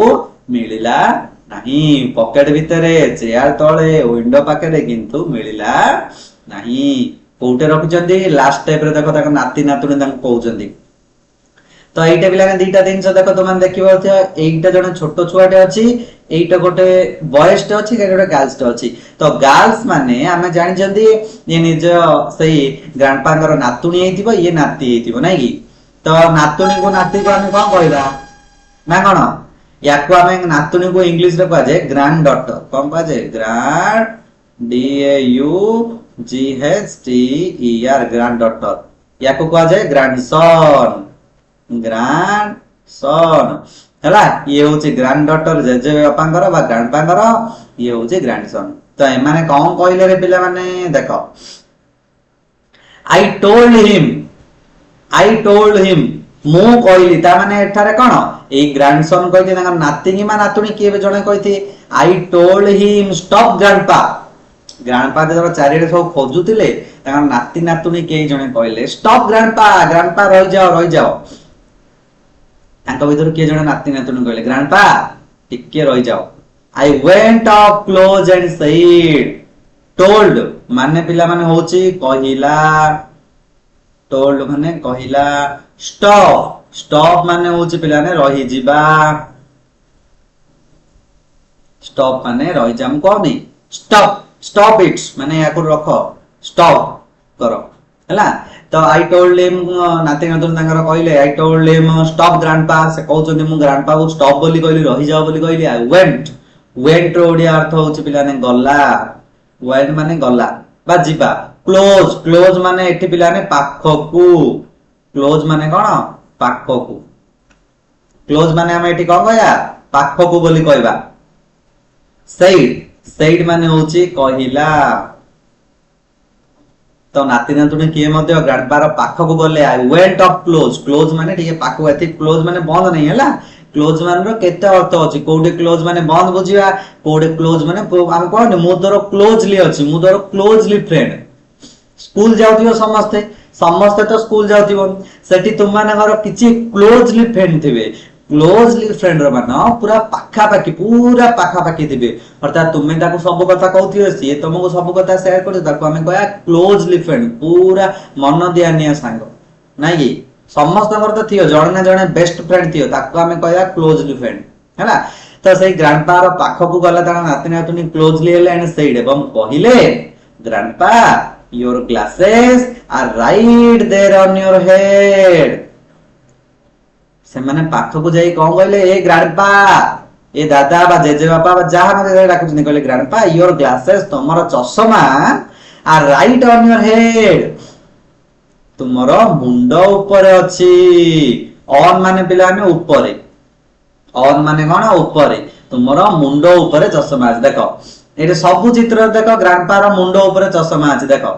ମିଳିଲା ନାହିଁ ପକେଟ ଭିତରେ ଚେୟାର ତଳେ ୱିଣ୍ଡୋ ପାଖରେ କିନ୍ତୁ ମିଳିଲା ନାହିଁ କୋଉଟେ ରଖିଛନ୍ତି ଲାଷ୍ଟ ଟାଇପ ରେ ଦେଖ ତାଙ୍କ ନାତି ନାତୁଣୀ ତାଙ୍କୁ କହୁଛନ୍ତି ତ ଏଇଟା ପିଲାମାନେ ଦିଟା ଜିନିଷ ଦେଖ ତମାନେ ଦେଖିବ ଏଇଟା ଜଣେ ଛୋଟ ଛୁଆଟେ ଅଛି ଏଇଟା ଗୋଟେ ବୟସଟେ ଅଛି ଏଇଟା ଗୋଟେ ଗାର୍ଲସଟେ ଅଛି ତ ଗାର୍ଲସ ମାନେ ଆମେ ଜାଣିଛନ୍ତି ଇଏ ନିଜ ସେଇ ଗ୍ରାଣ୍ଡପାଙ୍କର ନାତୁଣୀ ହେଇଥିବ ଇଏ ନାତି ହେଇଥିବ ନାଇଁ କି ତ ନାତୁଣୀକୁ ନାତିକୁ ଆମେ କଣ କହିବା ନା କଣ ୟାକୁ ଆମେ ନାତୁଣୀକୁ ଇଂଲିଶ ରେ କୁହାଯାଏ ଗ୍ରାଣ୍ଡ ଡଟର କଣ କୁହାଯାଏ ଗ୍ରାଣ୍ଡ DAUGHTER ଗ୍ରାଣ୍ଡ ଡଟର ୟାକୁ କୁହାଯାଏ ଗ୍ରାଣ୍ଡସନ ହେଲା ଇଏ ହଉଛି ଗ୍ରାଣ୍ଡ ଡଟର ଜେଜେ ବାପାଙ୍କର ବା ଗ୍ରାଣ୍ଡପାଙ୍କର ଇଏ ହଉଛି ଗ୍ରାଣ୍ଡସନ ତ ଏମାନେ କଣ କହିଲେ ରେ ପିଲାମାନେ ଦେଖ I told him ମୁଁ କହିଲି ତା ମାନେ ଏଠାରେ କଣ ଏଇ ଗ୍ରାଣ୍ଡସନ କହିଛି ତାଙ୍କ ନାତି କିମ୍ବା ନାତୁଣୀ କିଏ ବି ଜଣେ କହିଥି I told him stop grandpa ଯେତେବେଳେ ଚାରିଆଡେ ସବୁ ଖୋଜୁଥିଲେ ତାଙ୍କ ନାତି ନାତୁଣୀ କେହି ଜଣେ କହିଲେ stop grandpa ରହିଯାଅ ତାଙ୍କ ଭିତରୁ କିଏ ଜଣେ ନାତି ନାତୁଣୀ କହିଲେ ଗ୍ରାଣ୍ଡପା ଟିକେ ରହିଯାଅ I went up close and said told ମାନେ ପିଲାମାନେ ହଉଛି କହିଲା told ମାନେ କହିଲା stop ମାନେ ହଉଛି ପିଲାମାନେ ରହିଯିବା stop ମାନେ ରହିଯା ମୁଁ କହୁନି stop it ମାନେ ୟାକୁ ରଖ stop କର ହେଲା ତ I told him ନାତି ନାତୁଣୀ ତାଙ୍କର କହିଲେ I told him stop grandpa ସେ କହୁଛନ୍ତି ମୁଁ grandpa କୁ stop ବୋଲି କହିଲି ରହିଯାଅ ବୋଲି କହିଲି I went ର ଓଡ଼ିଆ ଅର୍ଥ ହଉଛି ପିଲାମାନେ ଗଲା went ମାନେ ଗଲା ବା ଯିବା close ମାନେ ଏଠି ପିଲାମାନେ ପାଖକୁ close ମାନେ କଣ ପାଖକୁ close ମାନେ ଆମେ ଏଠି କଣ କହିବା ପାଖକୁ ବୋଲି କହିବା said ମାନେ ହଉଛି କହିଲା ତ ନାତି ନାତୁଣୀ କିଏ ମଧ୍ୟ ଗ୍ରାଣ୍ଡପାର ପାଖକୁ ଗଲେ I went up close ମାନେ ଟିକେ ପାଖକୁ ଏଠି close ମାନେ ବନ୍ଦ ନାହିଁ ହେଲା କ୍ଲୋଜ ମାନର କେତେ ଅର୍ଥ ଅଛି କୋଉଠି କ୍ଲୋଜ ମାନେ ବନ୍ଦ ବୁଝିବା କୋଉଠି କ୍ଲୋଜ ମାନେ ଆମେ କହନି ମୁଁ ତୋର କ୍ଲୋଜଲି ଅଛି ମୁଁ ତୋର କ୍ଲୋଜଲି ଫ୍ରେଣ୍ଡ ସ୍କୁଲ ଯାଉଥିବ ସମସ୍ତେ ତ ସ୍କୁଲ ଯାଉଥିବ ସେଠି ତୁମମାନଙ୍କର କିଛି କ୍ଲୋଜଲି ଫ୍ରେଣ୍ଡ ଥିବେ କ୍ଲୋଜଲି ଫ୍ରେଣ୍ଡ ର ମାନେ ପୁରା ପାଖାପାଖି ଥିବେ ଅର୍ଥାତ ତୁମେ ତାକୁ ସବୁ କଥା କହୁଥିବେ ସିଏ ତମକୁ ସବୁ କଥା ସେୟାର କରୁଥିବେ ତାକୁ ଆମେ କହିବା କ୍ଲୋଜଲି ଫ୍ରେଣ୍ଡ ପୁରା ମନ ଦିଆନିଆ ସାଙ୍ଗ ନାଇଁ କି ସମସ୍ତଙ୍କର ତ ଥିବ ଜଣେ ନା ଜଣେ ବେଷ୍ଟ ଫ୍ରେଣ୍ଡ ଥିବ ତାକୁ ଆମେ କହିବା କ୍ଲୋଜଲି ଫ୍ରେଣ୍ଡ ହେଲା ତ ସେଇ ଗ୍ରାଣ୍ଡପା ର ପାଖକୁ ଗଲା ତାଙ୍କ ନାତି ନାତୁଣୀ କ୍ଲୋଜଲି ହେଲେ ଏଣ୍ଡ ସେଇଡ ଏବଂ କହିଲେ ଗ୍ରାଣ୍ଡପା your glasses are right there on your head से माने पाखकु जाई कोन कहले ए ग्रांडपा ए दादा बा जेजे बापा बा जहा मते डाकुछन कहले ग्रांडपा योर ग्लासेस तमरो चश्मा are right on your head तुमरो मुंडो ऊपर अछि ऑन माने पिला में ऊपर ऑन माने कोन ऊपर तुमरो मुंडो ऊपर चश्मा अछि देखो एटे सब चित्र देखो ग्रांडपा रो मुंडो ऊपर चश्मा अछि देखो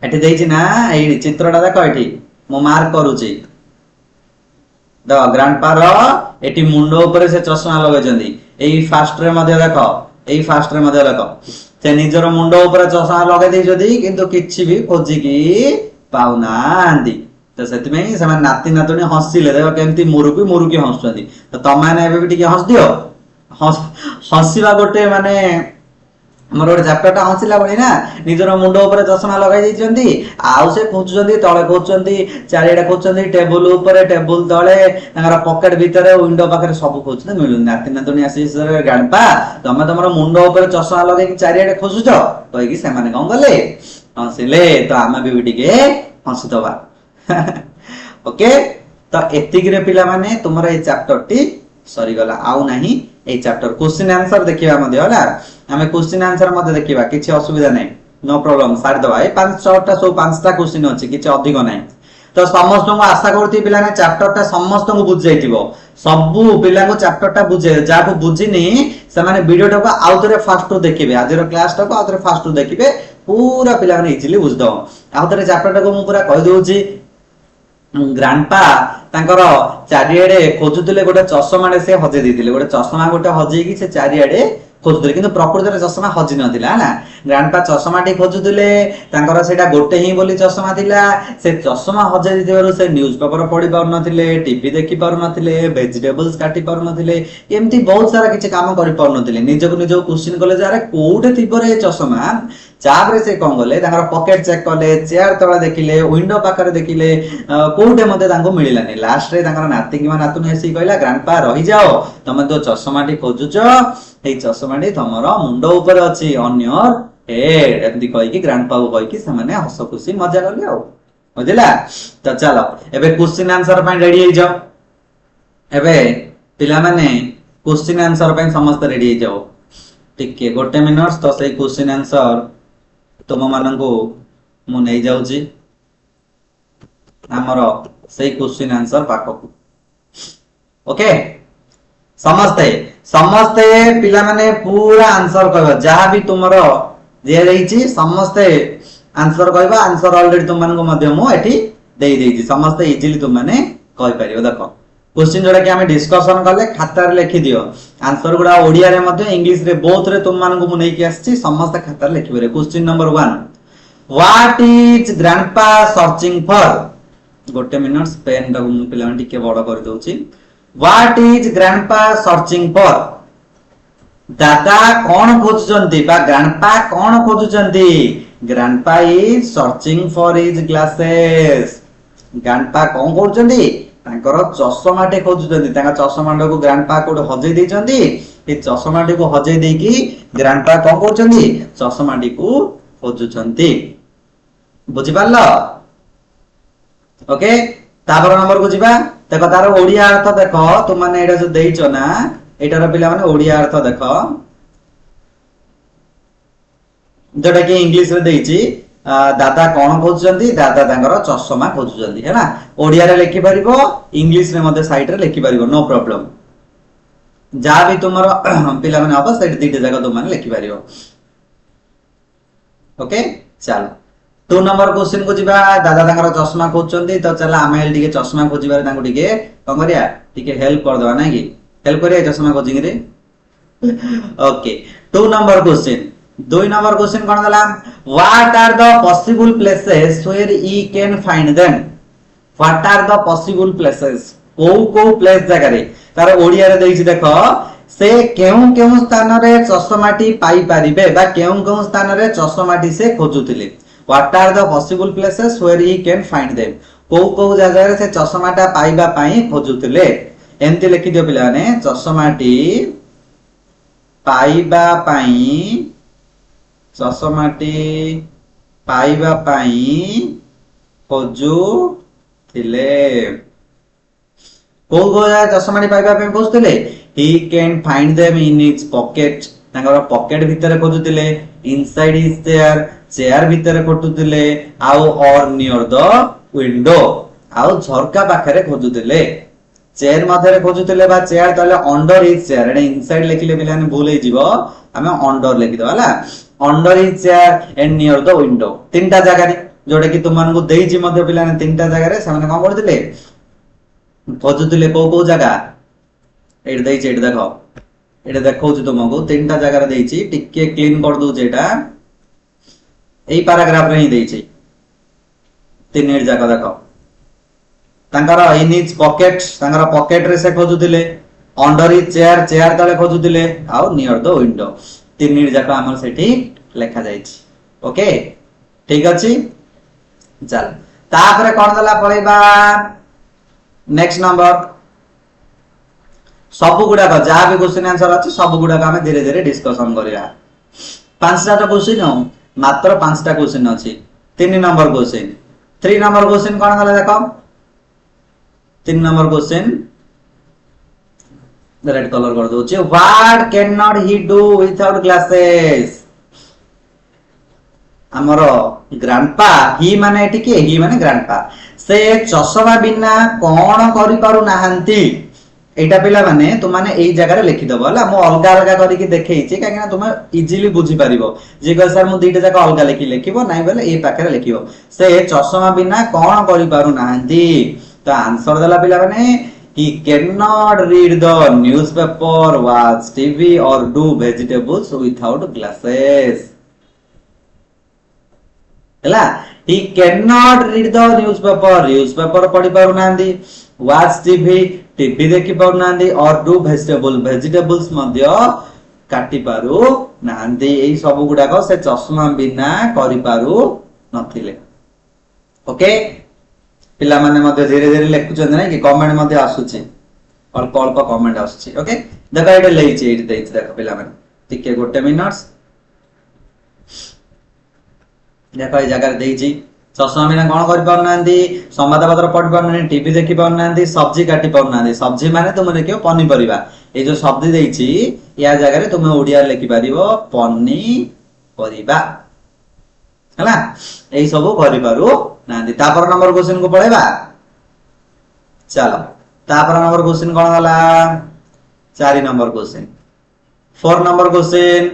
एठी देइछि ना एई चित्रटा देखो एठी मो मार्क करूछि द ग्रांडपा रो एठी मुंडो ऊपर से चश्मा लगैछन्ती एई फास्ट रे मध्ये देखो एई फास्ट रे मध्ये देखो से निजर मुंडो ऊपर चश्मा लगै दैछथि किंतु किछि भी खोजि की पाउनांती तो सेति में से नाती नातुणी हसिले देखो केमती मुरुकी हसुछन्ती तो तमाने एबे भी टिके हस दियो हसिबा गोटे माने हमर गोटे चैप्टर टा हसिला बणी ना निजर मुंडो ऊपर चश्मा लगाई दैछन्ती आउ से खोजुछन्ती तळे खोजुछन्ती चारिडा खोजुछन्ती टेबल ऊपर टेबल तळे तांगर पॉकेट भितरे विंडो पाखरे सब खोजुछन्ती मिलुन नाती नातुणी आसी सर गाणपा तमे तमरो मुंडो ऊपर चश्मा लगाई कि चारिडा खोजुछ कहि कि से माने कोन गले हसिले तो आमे भी टिके हसुतबा ओके तो एतिक रे पिला माने तुमरा ए चैप्टर टी सरी गला आउ नाही ए चैप्टर क्वेश्चन आंसर देखिबा मध्ये होला हमें क्वेश्चन आंसर मध्ये देखिबा किछि असुविधा नै नो प्रॉब्लम सार दबा ए 5-6 टा सब 5 टा क्वेश्चन अछि किछि अधिक नै तो समस्त को आशा करती पिला ने चैप्टर टा समस्त को बुझ जाइतिबो सब पिला को चैप्टर टा बुझे जा को बुझिनी से माने वीडियो टा को आउतरे फास्ट टू देखिबे आज रो क्लास टा को आउतरे फास्ट टू देखिबे पूरा पिला ने इजीली बुझ दो आउतरे चैप्टर टा को मु पूरा कहि दोछि ग्रांडपा तांकर चारियाडे खोजुतले गोटे चश्माडे से हजे दिथिले गोटे चश्मा गोटे हजे कि से चारियाडे खोजुतले किंतु प्रकृति रे चश्मा हजी नथिला ना ग्रांडपा चश्माटी खोजुतले तांकर सेटा गोटे ही बोली चश्मा थिला से चश्मा हजे दिथिबारु से न्यूज़ पेपर पढि पार नथिले टीवी देखि पार नथिले वेजिटेबल्स काटि पार नथिले एम्ति बहुत सारा किछ काम करि पार नथिले निजको निजो क्वेश्चन कले जारे कोठे थिबो रे चश्मा चाबरे से कोन गले तांगर पॉकेट चेक कले चेयर तळे देखिले विंडो पाखरे देखिले कोठे मध्ये तांको मिलिलानी लास्ट रे तांगर नाती किमा नातुनी एसी कहला ग्रांडपा रहि जाओ तमे तो चश्माटी खोजुछ ए चश्माटी तमरो मुंडो ऊपर अछि ऑन योर हेड एमदी कहि कि ग्रांडपा को कहि कि से माने हस खुशी मजा करले आ बुझिला तो चलो एबे क्वेश्चन आंसर पय रेडी हो जाओ एबे पिला माने क्वेश्चन आंसर पय समस्त रेडी हो जाओ ठीक है गोटे मिनिट्स तो से क्वेश्चन आंसर तुम माननको मु नै जाउची हमरो से क्वेश्चन आंसर पाखकु ओके समस्ते समस्ते पिला माने पूरा आंसर कहबा जहा भी तुमरो जे रहिची समस्ते आंसर कहबा आंसर ऑलरेडी तुम मानको मध्य मु एठी देई देइची समस्ते इजीली तुम माने कहि परियो देखो क्वेश्चन जोड़ा कि हमें डिस्कशन करले खाता रे लिखि दियो आंसर गुडा ओडिया रे मध्ये इंग्लिश रे बोथ रे तुम मानको मु नै कि आछि समस्त खाता रे लिखिबे रे question number 1 what is grandpa searching for गोटे मिनिट्स पेन टा मु पिला टिके बड़ कर दोछि what is grandpa searching for दादा कोन खोजुचंती बा ग्रैंडपा कोन खोजुचंती grandpa is searching for his glasses grandpa कोन खोजुचंती तांकर चश्माटे खोजुचंती तांका चश्माटे को ग्रैंडपा कोड हजे देचंती ए चश्माटे को हजे देकी ग्रैंडपा कोन करचंती चश्माटी को खोजुचंती बुझि पारलो ओके तापर नंबर को जिबा देखो तार ओडिया अर्थ देखो तुम माने एटा जो देइचो ना एटार पिला माने ओडिया अर्थ देखो जोटा कि इंग्लिश रे देइची दादा कोन खोजुचंती दादा तांगर चश्मा खोजुचंती है ना ओडिया रे लिखि परिबो इंग्लिश रे मध्ये साइड रे लिखि परिबो नो प्रॉब्लम जा भी तुमरो पिला माने अब साइड दिटे जगह तुम माने लिखि परिबो ओके चलो 2 नंबर क्वेश्चन को जिबा दादा तांगर चश्मा खोजुचंती तो चला आमे टिके चश्मा खोजिबारे तांको टिके कोन करिया टिके हेल्प कर दवा ना कि हेल्प करिया चश्मा खोजिंग रे okay 2 number question 2 number question कोन दला what are the possible places where we can find them what are the possible places को प्लेस जगह रे तार ओडिया रे देइछि देखो से केउ केउ स्थान रे चश्माटी पाई परिबे बा केउ स्थान रे चश्माटी से खोजुतिले what are the possible places where we can find them को जगह रे से चश्माटा पाइबा पई खोजुतिले एंती लिखि दियो पिला ने चश्माटी पाइबा पई चश्माटी पाइबा पई खोजु थिले କୋଉ କୋଉ ଜାଗା ଚଷମାଟି ପାଇବା ପାଇଁ ଖୋଜୁଥିଲେ? He can find them in his pocket, ତାଙ୍କର ପକେଟ ଭିତରେ ଖୋଜୁଥିଲେ, ଇନସାଇଡ ହିଜ ଚେୟାର, ଚେୟାର ଭିତରେ ଖୋଜୁଥିଲେ, ଆଉ ଅର୍ ନିୟର ଦ ୱିଣ୍ଡୋ, ଆଉ ଝରକା ପାଖରେ ଖୋଜୁଥିଲେ। ଚେୟାର ମଧ୍ୟରେ ଖୋଜୁଥିଲେ ବା ଚେୟାର ତାହେଲେ ଅଣ୍ଡର ହିଜ ଚେୟାର, ଏଟା ଇନସାଇଡ ଲେଖିଲେ ପିଲାମାନେ ଭୁଲ ହେଇଯିବ, ଆମେ ଅଣ୍ଡର ଲେଖିଦବା ହେଲା। Under his chair and near the window, ତିନିଟା ଜାଗାରେ ଯୋଉଟା କି ତୁମମାନଙ୍କୁ ଦେଇଛି ମଧ୍ୟ ପିଲାମାନେ ତିନିଟା ଜାଗାରେ ସେମାନେ କଣ କରୁଥିଲେ? ଖୋଜୁଥିଲେ। କୋଉ କୋଉ ଜାଗା? ଏଇଠି ଦେଇଛି, ଏଇଠି ଦେଖ, ଏଇଟା ଦେଖଉଛି ତୁମକୁ ତିନିଟା ଜାଗାରେ ଦେଇଛି, ଟିକେ କ୍ଲିନ କରିଦଉଛି। ଏଇଟା ଏଇ ପାରାଗ୍ରାଫରେ ହିଁ ଦେଇଛି, ତିନିଟି ଯାକ ଦେଖ। ତାଙ୍କର ଇନ ହିଜ ପକେଟ, ତାଙ୍କର ପକେଟ ରେ ସେ ଖୋଜୁଥିଲେ, ଅଣ୍ଡର ହିଜ ଚେୟାର, ଚେୟାର ତଳେ ଖୋଜୁଥିଲେ, ଆଉ ନିୟର ଦ ୱିଣ୍ଡୋ, ତିନିଟି ଯାକ ଆମର ସେଠି ଲେଖା ଯାଇଛି। ଓକେ, ଠିକ ଅଛି। ଚାଲ ତାପରେ କଣ ଦେଲା ପଳେଇବା नेक्स्ट नंबर। सब गुड़ाक जहाँ भी क्वेश्चन आंसर अच्छे सब गुड़ाक आम धीरे धीरे डिस्कसन करा। पांचटा क्वेश्चन मात्र पांचटा क्वेश्चन अच्छी। 3 नंबर क्वेश्चन 3 नंबर क्वेश्चन कौन गला देख 3 नंबर क्वेश्चन रेड कलर कर दूची। What can not he do without glasses. आमर ग्रांडपा ही माने एठी के ही माने ग्रांडपा से चश्मा बिना कौन करि पारु नाहंती। एटा पिला माने तुम माने एई जगह रे लिखि दबो हला। मो अलगा अलगा करि कि देखैछि काहे ना तुम इजीली बुझी परिबो। जे कह सर मु दुईटा जगह अलगा लिखिबो नाइ बोले ए पाखरे लिखिबो। से चश्मा बिना कौन करि पारु नाहंती। तो आंसर देला पिला माने he cannot read the newspaper, watch TV or do vegetables without glasses. ହେଲା he cannot read the newspaper पढ़ी पारु नांदी, watch टीवी देखि पारु नांदी और do vegetables मध्य काटी पारु नांदी। एई सब गुडाको से चश्मा बिना करि पारु नथिले। ओके पिला माने मध्य धीरे धीरे लिखुछन नै कि कमेंट मध्य आसुची अल्प अल्प कमेंट आसुची। ओके देखो एटा लेइछि एटा देइछि देखो पिला माने टिके गोटे मिनिट्स देखो ए जगह देइछि चश्मा बिना कोन करि पारु नांदी, संवाद पत्र पढि पारु नांदी, टीवी देखि पारु नांदी, सब्जी काटी पारु नांदी। सब्जी माने तुम देखियो पनी परिबा। ए जो शब्द देइछि या जगह रे तुम ओडिया लिखि पारिबो पनी परिबा हला। एई सब करि पारु नांदी। तापर नंबर क्वेश्चन को पळेबा चलो। तापर नंबर क्वेश्चन कोन हला 4 number question 4 number question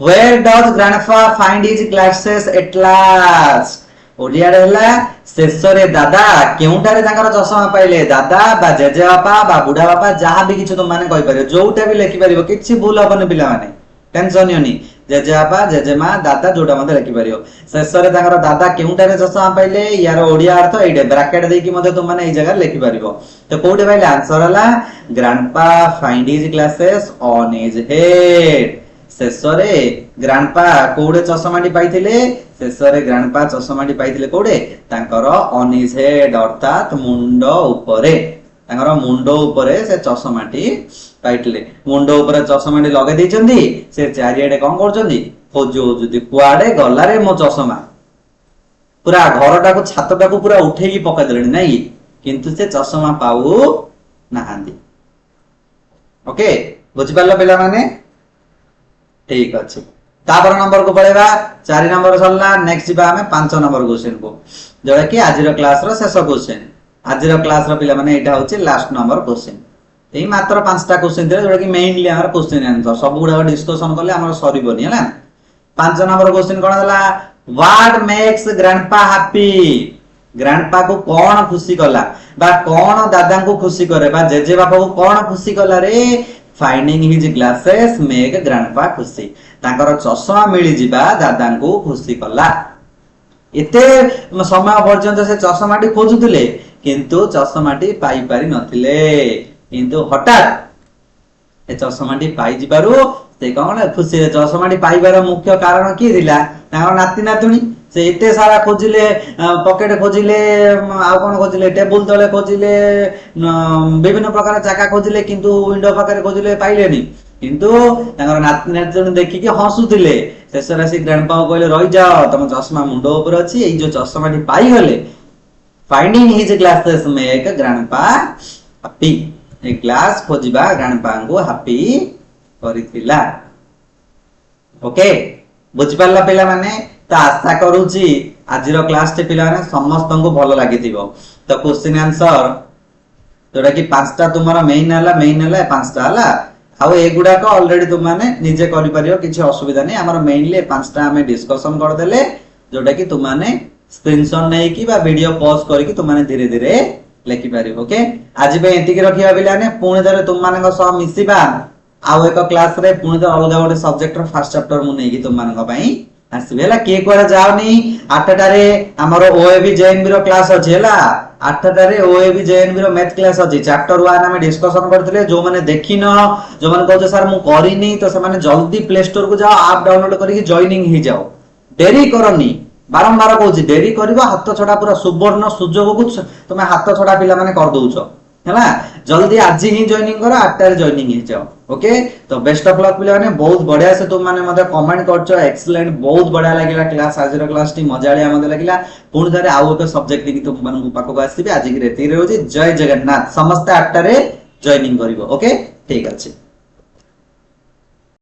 Where does grandpa find his glasses at last? Odia रे हला शेषरे दादा केउटारे तांकर चश्मा पाइले। दादा बा जेजे बापा बा बुढ़ा बापा जहां भी किछु तुम माने कहि परियो जोटा भी लिखि परियो किछि भूल हबने पिला माने टेंशन होनी। जेजे बापा जेजे मां दादा जोटा मते लिखि परियो। शेषरे तांकर दादा केउटारे चश्मा पाइले यार ओडिया अर्थ एडे ब्रैकेट देई कि मते तुम माने ए जगह लिखि परियो। तो कोउटे पाइले आंसर हला grandpa find his glasses on his head. शेषरे ग्रैंडपा कोडे चश्माटी पाइथिले। शेषरे ग्रैंडपा चश्माटी पाइथिले कोडे तांकर ऑन हिज हेड अर्थात मुंडो उपरे। तांकर मुंडो उपरे से चश्माटी पाइथिले। मुंडो उपरे चश्माटी लगे दैचंदी। से चारियाडे कोन करचंदी खोजो जदी कुआडे गला रे मो चश्मा पूरा घरटा को छातटा को पूरा उठेकी पका देलनी नाही किंतु से चश्मा पाऊ नाहांदी। ओके बुझि पारलो पिला माने ठीक अच्छे। तापर नंबर को पळेबा 4 नंबर सरला। नेक्स्ट जिबा हमें 5 नंबर क्वेश्चन को जोड़ा कि आजिर क्लास रो शेष क्वेश्चन। आजिर क्लास रो पिला माने एटा होची लास्ट नंबर क्वेश्चन। एई मात्र 5टा क्वेश्चन दिले जोड़ा कि मेनली हमर क्वेश्चन आंसर सब गुडा डिस्कशन करले हमर सरीबोनी हला। 5 नंबर क्वेश्चन कोन हला what makes grandpa happy. Grandpa को कौन खुशी कला बा कौन दादा को खुशी करे बा जेजे बापा को कौन खुशी कला रे। Finding his glasses make grandpa खुशी। तांकर चश्मा मिली जिबा दादा को खुशी कला। एते समय पर्यंत से चश्माटी खोजुथिले किंतु चश्माटी पाई पारि नथिले किंतु हठात ए चश्माटी पाई जिबारु से कोन खुशी रे चश्माटी पाइबार मुख्य कारण की दिला तांकर नाती नातुणी। से एते सारा खोजिले पॉकेट खोजिले आ कोन खोजिले टेबल तले खोजिले विभिन्न प्रकार चाका खोजिले किंतु विंडो पाखरे खोजिले पाइलेनी किंतु तांकर नाती नातुणी देखि कि हसुथिले। शेष राशि ग्रैंडपा कहले रहि जाओ तम चश्मा मुंडो ऊपर अछि। एई जो चश्माटी पाई गले finding his glasses make grandpa happy ए क्लास खोजिबा ग्रैंडपा को हैप्पी करितिला ओके बुझि पारला पिला माने तो आशा करूची आजिरो क्लास टे पिला माने समस्त को भलो लागिथिबो तो क्वेश्चन आंसर जोटा कि पांचटा तुम्हारा मेन है पांचटा हला आउ एगुडा को ऑलरेडी तुम माने निजे करि परियो किछि असुविधा नै हमर मेनली पांचटा हमें डिस्कशन कर देले जोटा कि तुम माने स्क्रीनशॉट नै कि बा वीडियो पॉज करके तुम माने धीरे धीरे लेखि पारिबो ओके आज पे एंती के रखिया बिला ने पुणे धरे तुम माने को सह मिसिबा आउ एक क्लास रे पुणे धरे अलगा गोटे सब्जेक्ट रो फर्स्ट चैप्टर मु नै कि तुम माने को पई आसीबे हला के कोरा जाओनी 8टा रे हमर ओएबी जेएनबी रो क्लास अछि हला 8टा रे ओएबी जेएनबी रो मैथ क्लास अछि चैप्टर 1 हमें डिस्कशन करथिले जो माने देखिनो जो माने कहते सर मु करिनी तो से माने जल्दी प्ले स्टोर को जाओ ऐप डाउनलोड करके जॉइनिंग ही जाओ देरी करनी बारंबार कहूची देरी करबा हाथ छडा पूरा सुवर्ण सुजोग को तुम हाथ छडा पिला माने कर दउछो हैला जल्दी आज ही जॉइनिंग करो 8टा रे जॉइनिंग ही जाओ ओके तो बेस्ट ऑफ लक पिला माने बहुत बढ़िया से तुम माने मते कमेंट करछो एक्सीलेंट बहुत बढ़िया लागिला क्लास आज रो क्लास टी मजालिया मते लागिला पुणी धरे आउ एक सब्जेक्ट की तुम मानन को पाको आसीबे आज की रेती रे होची जय जगन्नाथ समस्त 8टा रे जॉइनिंग करिवो ओके ठीक अछि।